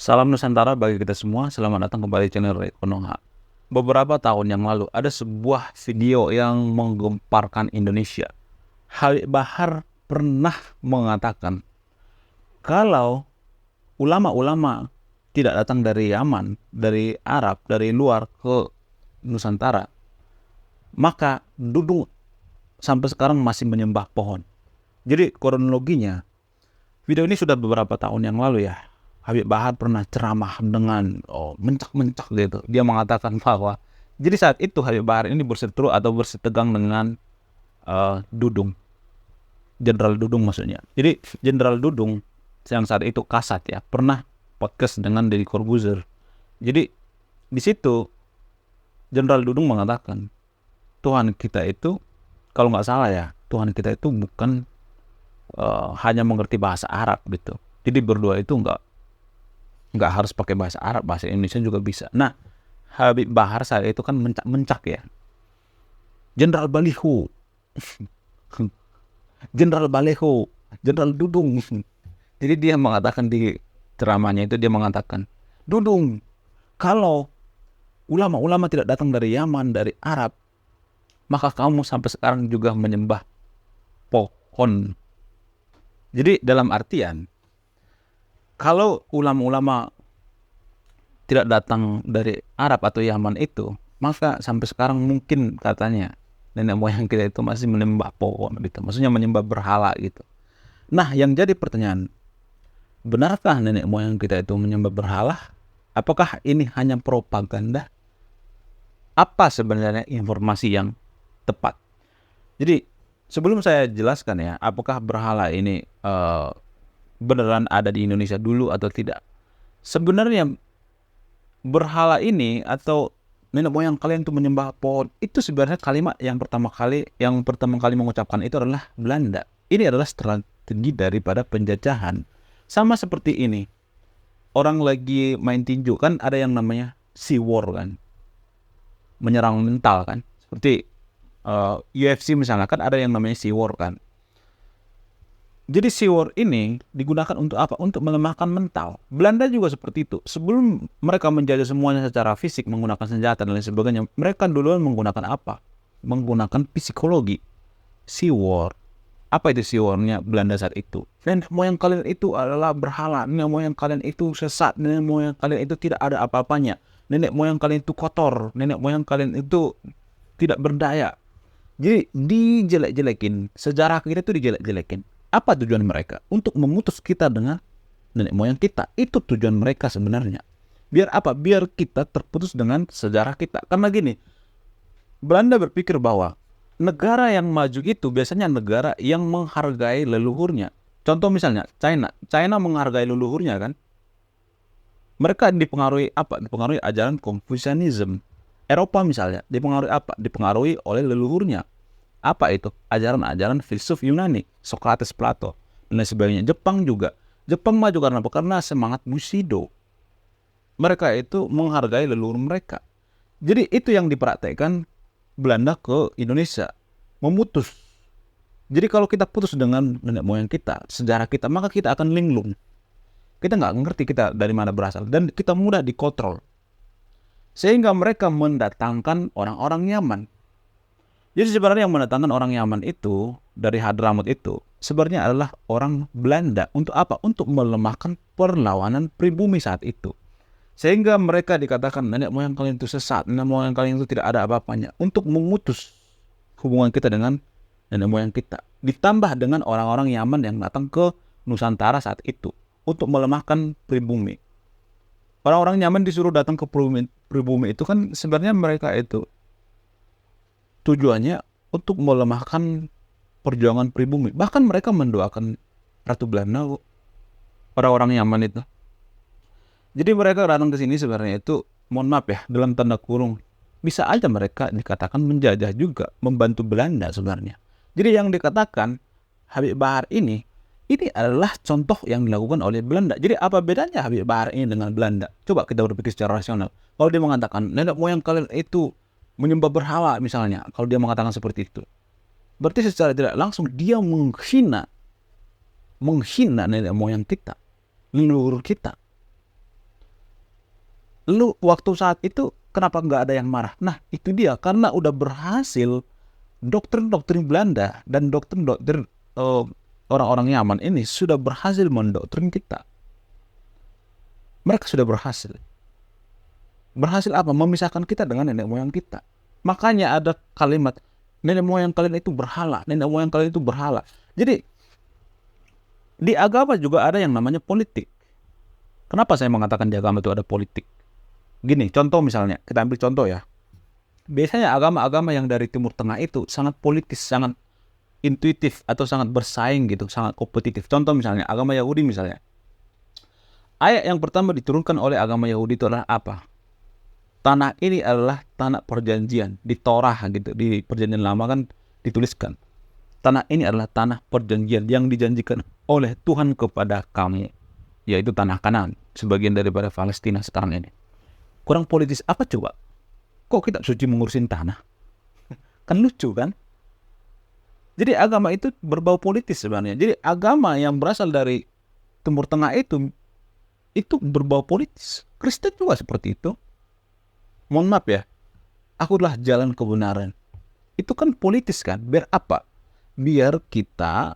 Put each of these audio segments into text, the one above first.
Salam Nusantara bagi kita semua, selamat datang kembali di channel Ray Konoha. Beberapa tahun yang lalu ada sebuah video yang menggemparkan Indonesia. Habib Bahar pernah mengatakan kalau ulama-ulama tidak datang dari Yaman, dari Arab, dari luar ke Nusantara, maka Dudung sampai sekarang masih menyembah pohon. Jadi kronologinya, video ini sudah beberapa tahun yang lalu ya. Habib Bahar pernah ceramah dengan mencak-mencak gitu. Dia mengatakan bahwa jadi saat itu Habib Bahar ini berseteru atau bersitegang dengan Dudung, Jenderal Dudung maksudnya. Jadi Jenderal Dudung yang saat itu kasat ya, pernah podcast dengan Deddy Corbuzier. Jadi di situ Jenderal Dudung mengatakan Tuhan kita itu, kalau nggak salah ya, Tuhan kita itu bukan hanya mengerti bahasa Arab gitu. Jadi berdua itu nggak harus pakai bahasa Arab, bahasa Indonesia juga bisa. Nah, Habib Bahar saat itu kan mencak-mencak ya. Jenderal Baliho, Jenderal Baleho, Jenderal Dudung. Jadi dia mengatakan di ceramahnya itu, dia mengatakan, Dudung, kalau ulama-ulama tidak datang dari Yaman, dari Arab, maka kamu sampai sekarang juga menyembah pohon. Jadi dalam artian, kalau ulama-ulama tidak datang dari Arab atau Yaman itu, maka sampai sekarang mungkin katanya nenek moyang kita itu masih menyembah pohon gitu. Maksudnya menyembah berhala gitu. Nah, yang jadi pertanyaan, benarkah nenek moyang kita itu menyembah berhala? Apakah ini hanya propaganda? Apa sebenarnya informasi yang tepat? Jadi, sebelum saya jelaskan ya, apakah berhala ini beneran ada di Indonesia dulu atau tidak? Sebenarnya berhala ini atau nenek moyang kalian itu menyembah pohon, itu sebenarnya kalimat yang pertama kali mengucapkan itu adalah Belanda. Ini adalah strategi daripada penjajahan. Sama seperti ini, orang lagi main tinju kan ada yang namanya sea war kan, menyerang mental kan, seperti UFC misalnya kan ada yang namanya sea war kan. Jadi sea war ini digunakan untuk apa? Untuk melemahkan mental. Belanda juga seperti itu. Sebelum mereka menjajah semuanya secara fisik menggunakan senjata dan lain sebagainya, mereka duluan menggunakan apa? Menggunakan psikologi. Sea war. Apa itu sea war-nya Belanda saat itu? Nenek moyang kalian itu adalah berhala. Nenek moyang kalian itu sesat. Nenek moyang kalian itu tidak ada apa-apanya. Nenek moyang kalian itu kotor. Nenek moyang kalian itu tidak berdaya. Jadi dijelek-jelekin. Sejarah kita itu dijelek-jelekin. Apa tujuan mereka? Untuk memutus kita dengan nenek moyang kita. Itu tujuan mereka sebenarnya. Biar apa? Biar kita terputus dengan sejarah kita. Karena gini, Belanda berpikir bahwa negara yang maju itu biasanya negara yang menghargai leluhurnya. Contoh misalnya China. China menghargai leluhurnya kan. Mereka dipengaruhi apa? Dipengaruhi ajaran Confucianism. Eropa misalnya dipengaruhi apa? Dipengaruhi oleh leluhurnya. Apa itu? Ajaran-ajaran filsuf Yunani, Socrates, Plato, dan lain sebagainya. Jepang juga. Jepang maju karena apa? Karena semangat Bushido. Mereka itu menghargai leluhur mereka. Jadi itu yang dipraktekkan Belanda ke Indonesia. Memutus. Jadi kalau kita putus dengan nenek moyang kita, sejarah kita, maka kita akan linglung. Kita nggak ngerti kita dari mana berasal. Dan kita mudah dikontrol. Sehingga mereka mendatangkan orang-orang Yaman. Jadi sebenarnya yang mendatangkan orang Yaman itu dari Hadramut itu sebenarnya adalah orang Belanda. Untuk apa? Untuk melemahkan perlawanan pribumi saat itu. Sehingga mereka dikatakan nenek moyang kalian itu sesat, nenek moyang kalian itu tidak ada apa-apanya. Untuk memutus hubungan kita dengan nenek moyang kita. Ditambah dengan orang-orang Yaman yang datang ke Nusantara saat itu. Untuk melemahkan pribumi. Orang-orang Yaman disuruh datang ke pribumi itu kan sebenarnya mereka itu tujuannya untuk melemahkan perjuangan pribumi. Bahkan mereka mendoakan Ratu Belanda, orang-orang Yaman itu. Jadi mereka datang ke sini sebenarnya itu, mohon maaf ya, dalam tanda kurung, bisa aja mereka dikatakan menjajah juga, membantu Belanda sebenarnya. Jadi yang dikatakan Habib Bahar ini adalah contoh yang dilakukan oleh Belanda. Jadi apa bedanya Habib Bahar ini dengan Belanda? Coba kita berpikir secara rasional. Kalau dia mengatakan nenek moyang kalian itu menyembah berhala misalnya, kalau dia mengatakan seperti itu, berarti secara tidak langsung dia menghina nenek moyang kita, leluhur kita. Lu waktu saat itu kenapa nggak ada yang marah? Nah, itu dia, karena udah berhasil doktrin-doktrin Belanda dan doktrin-doktrin orang-orang Yaman ini sudah berhasil mendoktrin kita. Mereka sudah berhasil. Berhasil apa? Memisahkan kita dengan nenek moyang kita. Makanya ada kalimat, nenek moyang kalian itu berhala, nenek moyang kalian itu berhala. Jadi di agama juga ada yang namanya politik. Kenapa saya mengatakan di agama itu ada politik? Gini, contoh misalnya, kita ambil contoh ya. Biasanya agama-agama yang dari Timur Tengah itu sangat politis, sangat intuitif atau sangat bersaing gitu, sangat kompetitif. Contoh misalnya agama Yahudi misalnya. Ayat yang pertama diturunkan oleh agama Yahudi itu adalah apa? Tanah ini adalah tanah perjanjian. Di Torah gitu, di perjanjian lama kan dituliskan. Tanah ini adalah tanah perjanjian yang dijanjikan oleh Tuhan kepada kamu, yaitu tanah Kanaan, sebagian daripada Palestina sekarang ini. Kurang politis apa coba? Kok kita suci mengurusin tanah? Kan lucu kan? Jadi agama itu berbau politis sebenarnya. Jadi agama yang berasal dari Timur Tengah itu berbau politis. Kristen juga seperti itu. Mohon maaf ya, aku adalah jalan kebenaran. Itu kan politis kan? Biar apa? Biar kita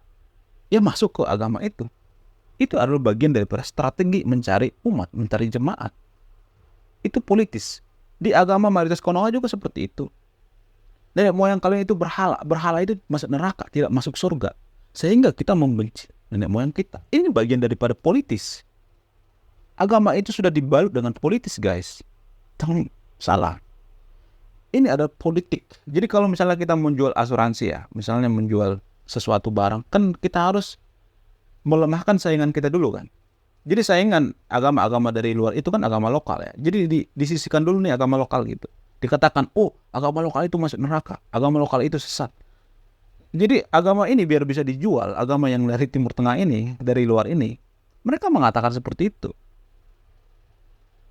ya masuk ke agama itu. Itu adalah bagian daripada strategi mencari umat, mencari jemaat. Itu politis. Di agama mayoritas Konoha juga seperti itu. Nenek moyang kalian itu berhala. Berhala itu masuk neraka, tidak masuk surga. Sehingga kita membenci nenek moyang kita. Ini bagian daripada politis. Agama itu sudah dibalut dengan politis, guys. Jangan salah. Ini ada politik. Jadi kalau misalnya kita menjual asuransi ya, misalnya menjual sesuatu barang, kan kita harus melemahkan saingan kita dulu kan. Jadi saingan agama-agama dari luar itu kan agama lokal ya. Jadi disisihkan dulu nih agama lokal gitu. Dikatakan, oh agama lokal itu masuk neraka, agama lokal itu sesat. Jadi agama ini biar bisa dijual, agama yang dari Timur Tengah ini, dari luar ini, mereka mengatakan seperti itu.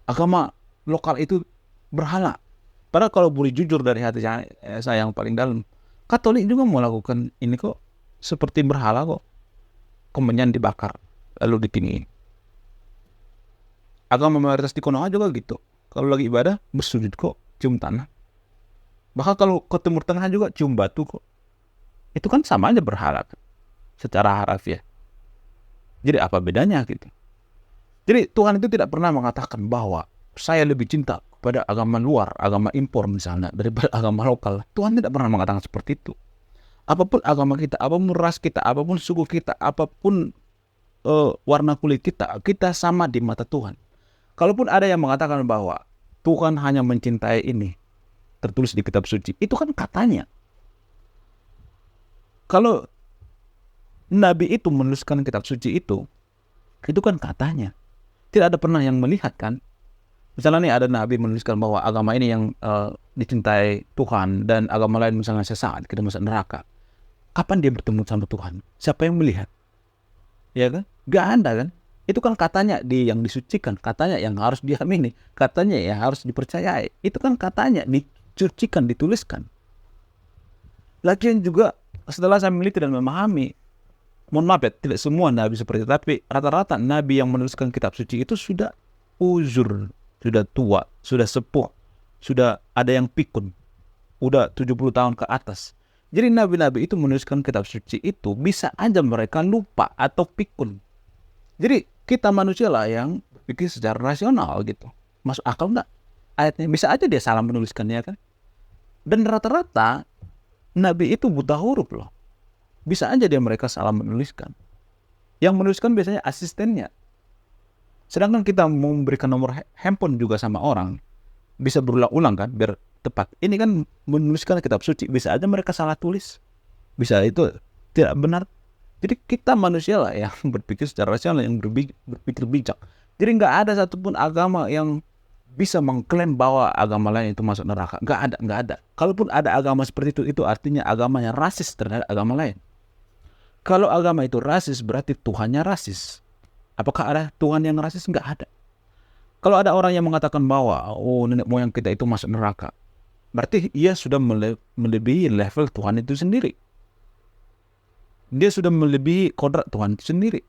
Agama lokal itu berhala. Padahal kalau boleh jujur dari hati saya yang paling dalam, Katolik juga melakukan ini kok, seperti berhala kok. Kemenyan dibakar, lalu dipingin. Agama mayoritas di Konoha juga gitu. Kalau lagi ibadah, bersujud kok, cium tanah. Bahkan kalau ke Timur Tengah juga cium batu kok. Itu kan sama aja berhala kan? Secara harafiah. Jadi apa bedanya gitu? Jadi Tuhan itu tidak pernah mengatakan bahwa saya lebih cinta kepada agama luar, agama impor misalnya, daripada agama lokal. Tuhan tidak pernah mengatakan seperti itu. Apapun agama kita, apapun ras kita, apapun suku kita, apapun warna kulit kita, kita sama di mata Tuhan. Kalaupun ada yang mengatakan bahwa Tuhan hanya mencintai ini, tertulis di kitab suci, itu kan katanya. Kalau Nabi itu menuliskan kitab suci itu kan katanya. Tidak ada pernah yang melihat kan. Misalnya nih ada Nabi menuliskan bahwa agama ini yang dicintai Tuhan dan agama lain misalnya sesat, kita masuk neraka. Kapan dia bertemu sama Tuhan? Siapa yang melihat? Ya kan? Gak ada kan? Itu kan katanya yang disucikan, katanya yang harus diamini, katanya yang harus dipercayai. Itu kan katanya disucikan, dituliskan. Lagian juga setelah saya meneliti dan memahami, mohon maaf ya, tidak semua nabi seperti itu, tapi rata-rata nabi yang menuliskan kitab suci itu sudah uzur, sudah tua, sudah sepuh, sudah ada yang pikun, udah 70 tahun ke atas. Jadi nabi-nabi itu menuliskan kitab suci itu bisa aja mereka lupa atau pikun. Jadi kita manusia lah yang berpikir secara rasional gitu. Masuk akal nggak ayatnya? Bisa aja dia salah menuliskannya kan. Dan rata-rata nabi itu buta huruf loh. Bisa aja mereka salah menuliskan. Yang menuliskan biasanya asistennya. Sedangkan kita memberikan nomor handphone juga sama orang, bisa berulang-ulang kan biar tepat. Ini kan menuliskan kitab suci, bisa aja mereka salah tulis. Bisa itu tidak benar. Jadi kita manusia lah yang berpikir secara rasional, yang berpikir bijak. Jadi nggak ada satupun agama yang bisa mengklaim bahwa agama lain itu masuk neraka. Nggak ada. Kalaupun ada agama seperti itu artinya agamanya rasis terhadap agama lain. Kalau agama itu rasis berarti Tuhannya rasis. Apakah ada Tuhan yang rasis? Nggak ada. Kalau ada orang yang mengatakan bahwa nenek moyang kita itu masuk neraka, berarti ia sudah melebihi level Tuhan itu sendiri. Dia sudah melebihi kodrat Tuhan itu sendiri.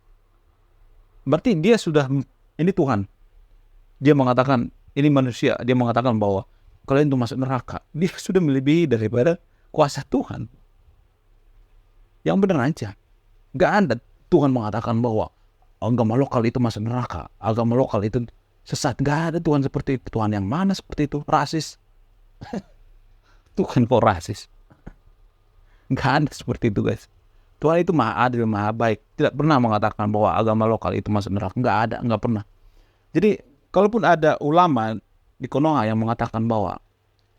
Berarti dia sudah, ini Tuhan. Dia mengatakan Ini manusia, dia mengatakan bahwa kalian itu masuk neraka. Dia sudah melebihi daripada kuasa Tuhan. Yang benar aja. Gak ada Tuhan mengatakan bahwa agama lokal itu masuk neraka, agama lokal itu sesat. Gak ada Tuhan seperti itu. Tuhan yang mana seperti itu? Rasis. Tuhan kok rasis? Gak ada seperti itu, guys. Tuhan itu maha adil, maha baik. Tidak pernah mengatakan bahwa agama lokal itu masuk neraka. Gak ada, gak pernah. Jadi kalaupun ada ulama di Konoha yang mengatakan bahwa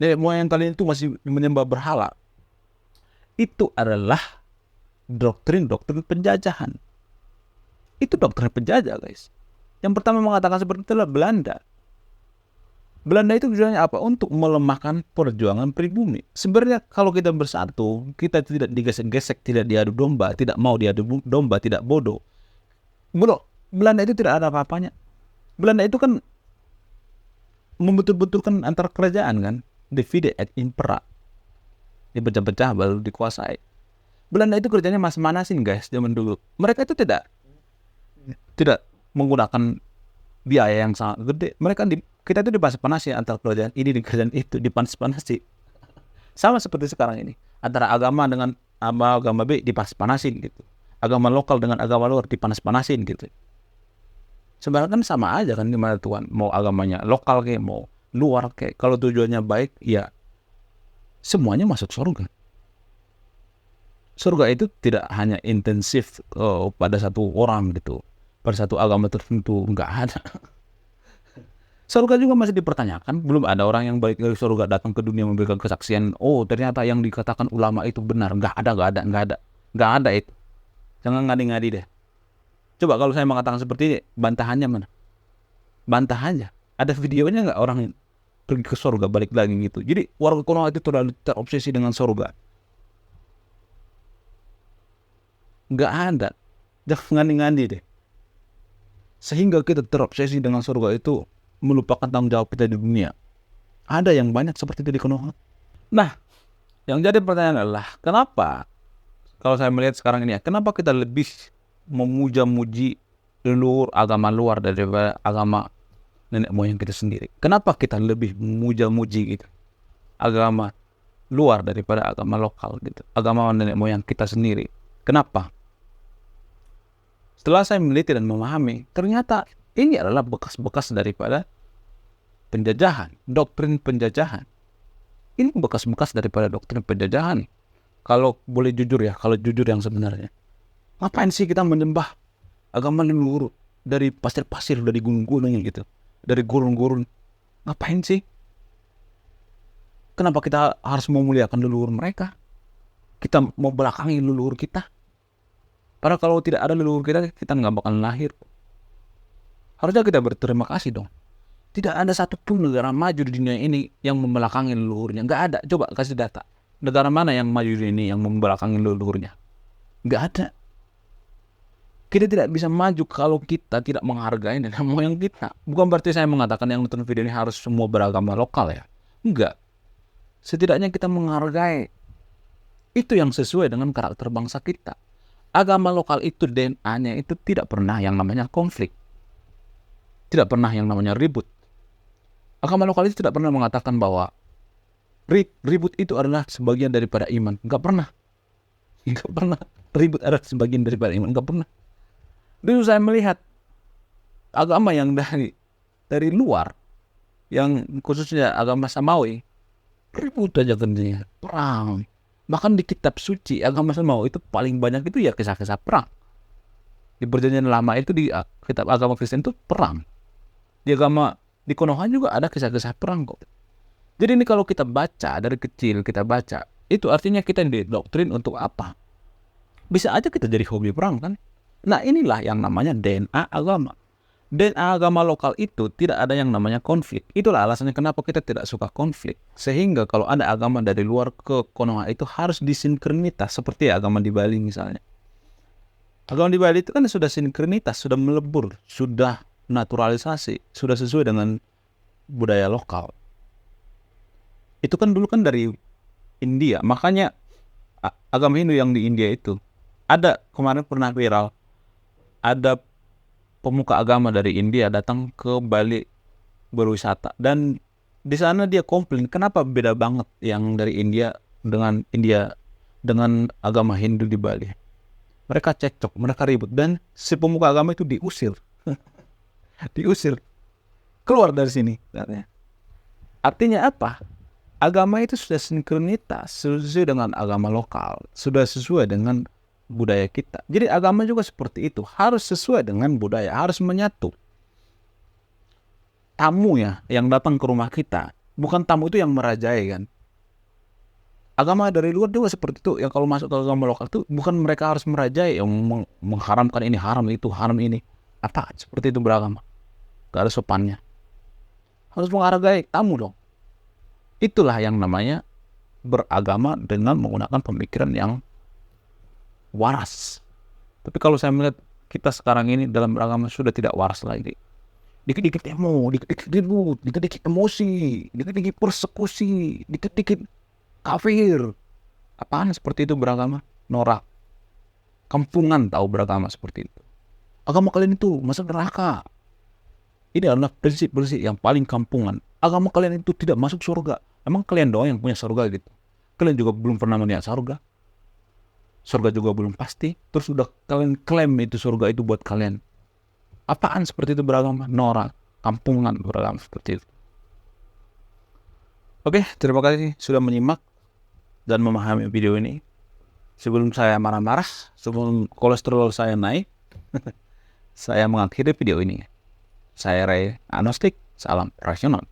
nenek moyang kalian itu masih menyembah berhala, itu adalah doktrin-doktrin penjajahan. Itu doktrin penjajah, guys. Yang pertama mengatakan seperti itu adalah Belanda. Belanda itu tujuannya apa? Untuk melemahkan perjuangan pribumi. Sebenarnya kalau kita bersatu, kita tidak digesek-gesek, tidak diadu domba, tidak mau diadu domba, tidak bodoh. Belanda itu tidak ada apa-apanya. Belanda itu kan membetul-betulkan antar kerajaan kan, divide et impera, dipecah-pecah baru dikuasai. Belanda itu kerjanya mas-manasin, guys, zaman dulu. Mereka itu tidak menggunakan biaya yang sangat gede. Kita itu dipanas-panasi antar kerajaan ini dan kerajaan itu, dipanas-panasi. Sama seperti sekarang ini, antara agama dengan agama B dipanas-panasin gitu. Agama lokal dengan agama luar dipanas-panasin gitu. Sebenarnya kan sama aja kan, di mana Tuhan mau agamanya lokal kayak mau luar kayak, kalau tujuannya baik ya semuanya masuk surga. Surga itu tidak hanya intensif pada satu orang gitu, pada satu agama tertentu, enggak ada. Surga juga masih dipertanyakan. Belum ada orang yang baik dari surga datang ke dunia memberikan kesaksian, oh ternyata yang dikatakan ulama itu benar. Enggak ada itu. Jangan ngadi-ngadi deh. Coba kalau saya mengatakan seperti ini, bantahannya mana? Bantah aja. Ada videonya nggak orang pergi ke surga balik lagi gitu? Jadi warga Konoha itu terlalu terobsesi dengan surga. Nggak ada. Jangan ngadi-ngadi deh. Sehingga kita terobsesi dengan surga itu melupakan tanggung jawab kita di dunia. Ada yang banyak seperti itu di Konoha. Nah, yang jadi pertanyaan adalah kenapa, kalau saya melihat sekarang ini ya, kenapa kita lebih memuja-muji leluhur agama luar daripada agama nenek moyang kita sendiri? Kenapa kita lebih memuja-muji gitu agama luar daripada agama lokal gitu, agama nenek moyang kita sendiri? Kenapa? Setelah saya meneliti dan memahami, ternyata ini adalah bekas-bekas daripada penjajahan, doktrin penjajahan. Ini bekas-bekas daripada doktrin penjajahan. Kalau boleh jujur ya, kalau jujur yang sebenarnya, ngapain sih kita menyembah agama leluhur dari pasir-pasir, dari gunung-gunung gitu, dari gurun-gurun? Ngapain sih? Kenapa kita harus memuliakan leluhur mereka? Kita mau belakangi leluhur kita? Padahal kalau tidak ada leluhur kita nggak bakalan lahir. Harusnya kita berterima kasih dong. Tidak ada satupun negara maju di dunia ini yang membelakangi leluhurnya. Nggak ada. Coba kasih data. Negara mana yang maju di ini yang membelakangi leluhurnya? Nggak ada. Kita tidak bisa maju kalau kita tidak menghargai nenek moyang kita. Bukan berarti saya mengatakan yang nonton video ini harus semua beragama lokal ya. Enggak. Setidaknya kita menghargai. Itu yang sesuai dengan karakter bangsa kita. Agama lokal itu DNA-nya itu tidak pernah yang namanya konflik. Tidak pernah yang namanya ribut. Agama lokal itu tidak pernah mengatakan bahwa ribut itu adalah sebagian daripada iman. Enggak pernah. Enggak pernah. Ribut adalah sebagian daripada iman. Enggak pernah. Dulu saya melihat agama yang dari luar, yang khususnya agama Samawi, ribut aja kerjanya, perang. Bahkan di kitab suci agama Samawi itu paling banyak itu ya kisah-kisah perang. Di perjanjian lama itu di kitab agama Kristen itu perang. Di Konoha juga ada kisah-kisah perang kok. Jadi ini kalau kita baca dari kecil, kita baca, itu artinya kita didoktrin untuk apa? Bisa aja kita jadi hobi perang kan? Nah inilah yang namanya DNA agama. DNA agama lokal itu tidak ada yang namanya konflik. Itulah alasannya kenapa kita tidak suka konflik. Sehingga kalau ada agama dari luar ke Konoha itu harus disinkronitas. Seperti agama di Bali misalnya. Agama di Bali itu kan sudah sinkronitas, sudah melebur, sudah naturalisasi, sudah sesuai dengan budaya lokal. Itu kan dulu kan dari India. Makanya agama Hindu yang di India itu ada, kemarin pernah viral, ada pemuka agama dari India datang ke Bali berwisata. Dan di sana dia komplain, kenapa beda banget yang dari India dengan agama Hindu di Bali. Mereka cekcok, mereka ribut, dan si pemuka agama itu diusir. Diusir keluar dari sini. Artinya apa? Agama itu sudah sinkronitas sesuai dengan agama lokal, sudah sesuai dengan budaya kita. Jadi agama juga seperti itu, harus sesuai dengan budaya, harus menyatu. Tamu ya yang datang ke rumah kita, bukan tamu itu yang merajai kan. Agama dari luar juga seperti itu. Yang kalau masuk ke agama lokal itu bukan mereka harus merajai, yang mengharamkan ini haram, itu haram ini. Apa? Seperti itu beragama. Gak ada sopannya. Harus menghargai tamu dong. Itulah yang namanya beragama dengan menggunakan pemikiran yang waras. Tapi kalau saya melihat kita sekarang ini dalam beragama sudah tidak waras lagi. Dikit-dikit dikit-dikit ribut, dikit-dikit emosi, dikit-dikit persekusi, dikit-dikit kafir. Apaan seperti itu beragama? Norak. Kampungan tahu beragama seperti itu. Agama kalian itu masuk neraka. Ini adalah prinsip-prinsip yang paling kampungan. Agama kalian itu tidak masuk surga. Emang kalian doang yang punya surga gitu? Kalian juga belum pernah melihat surga. Surga juga belum pasti. Terus udah kalian klaim itu surga itu buat kalian. Apaan seperti itu beragama? Norak. Kampungan beragama seperti itu. Oke, terima kasih sudah menyimak dan memahami video ini. Sebelum saya marah-marah, sebelum kolesterol saya naik, saya mengakhiri video ini. Saya Ray Agnostik, salam rasional.